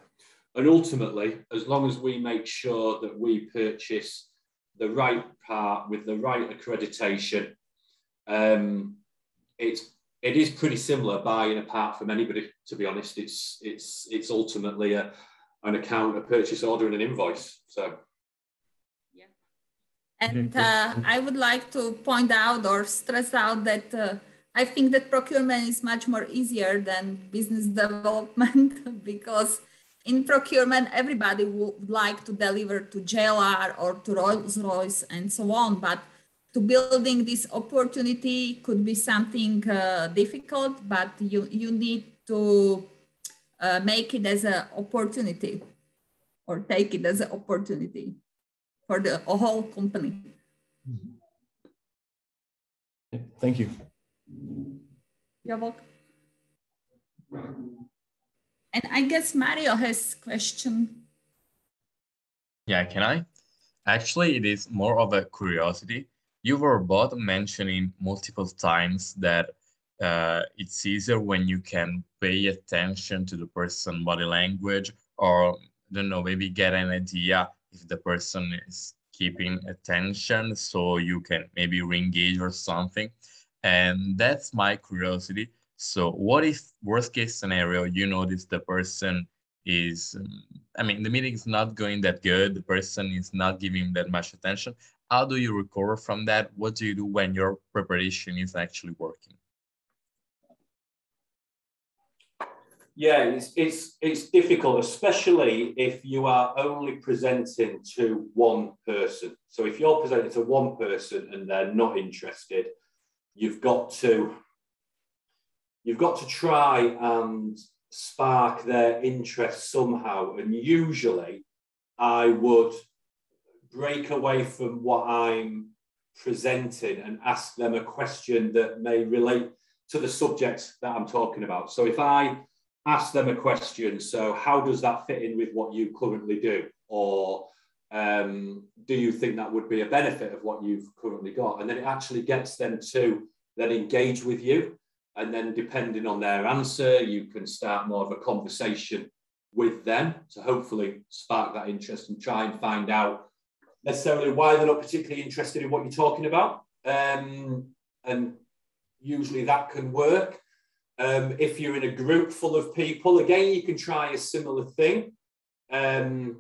Speaker 2: And ultimately, as long as we make sure that we purchase the right part with the right accreditation, it is pretty similar buying a part from anybody, to be honest. It's ultimately an account, a purchase order and an invoice. So
Speaker 3: yeah. And I would like to point out or stress out that I think that procurement is much more easier than business development because in procurement, everybody would like to deliver to JLR or to Rolls-Royce and so on, but to building this opportunity could be something difficult, but you need to make it as an opportunity or take it as an opportunity for the whole company.
Speaker 7: Thank you.
Speaker 3: You're welcome. And I guess Mario has a question.
Speaker 5: Yeah, can I? Actually, it is more of a curiosity. You were both mentioning multiple times that it's easier when you can pay attention to the person's body language, or, I don't know, maybe get an idea if the person is keeping attention, so you can maybe re-engage or something. And that's my curiosity. So what if worst case scenario, you notice the person is, I mean, the meeting is not going that good, the person is not giving that much attention. How do you recover from that? What do you do when your preparation is actually working?
Speaker 2: Yeah, it's difficult, especially if you are only presenting to one person. So if you're presenting to one person and they're not interested, you've got to try and spark their interest somehow. And usually I would break away from what I'm presenting and ask them a question that may relate to the subject that I'm talking about. So if I ask them a question, so how does that fit in with what you currently do? Or do you think that would be a benefit of what you've currently got? And then it actually gets them to then engage with you. And then depending on their answer, you can start more of a conversation with them to hopefully spark that interest and try and find out necessarily why they're not particularly interested in what you're talking about. And usually that can work. If you're in a group full of people, again, you can try a similar thing to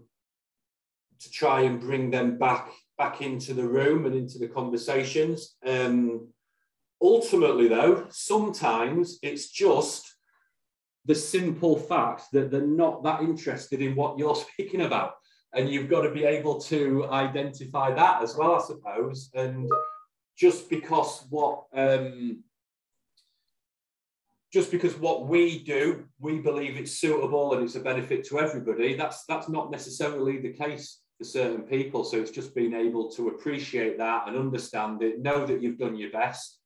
Speaker 2: try and bring them back into the room and into the conversations. Ultimately, though, sometimes it's just the simple fact that they're not that interested in what you're speaking about. And you've got to be able to identify that as well, I suppose. And just because what we do, we believe it's suitable and it's a benefit to everybody, that's not necessarily the case for certain people. So it's just being able to appreciate that and understand it, know that you've done your best,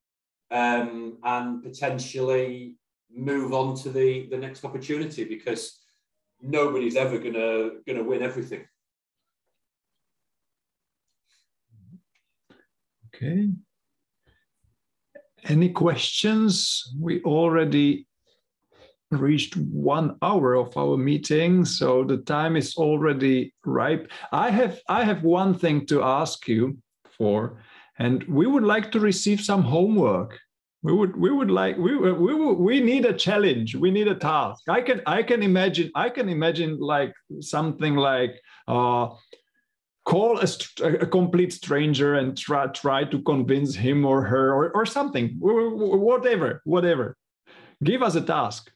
Speaker 2: and potentially move on to the next opportunity, because nobody's ever gonna win everything.
Speaker 1: Okay. Any questions? We already reached 1 hour of our meeting, so the time is already ripe. I have one thing to ask you for, and we would like to receive some homework. We need a challenge. We need a task. I can imagine like something like call a complete stranger and try to convince him or her or something, whatever. Give us a task.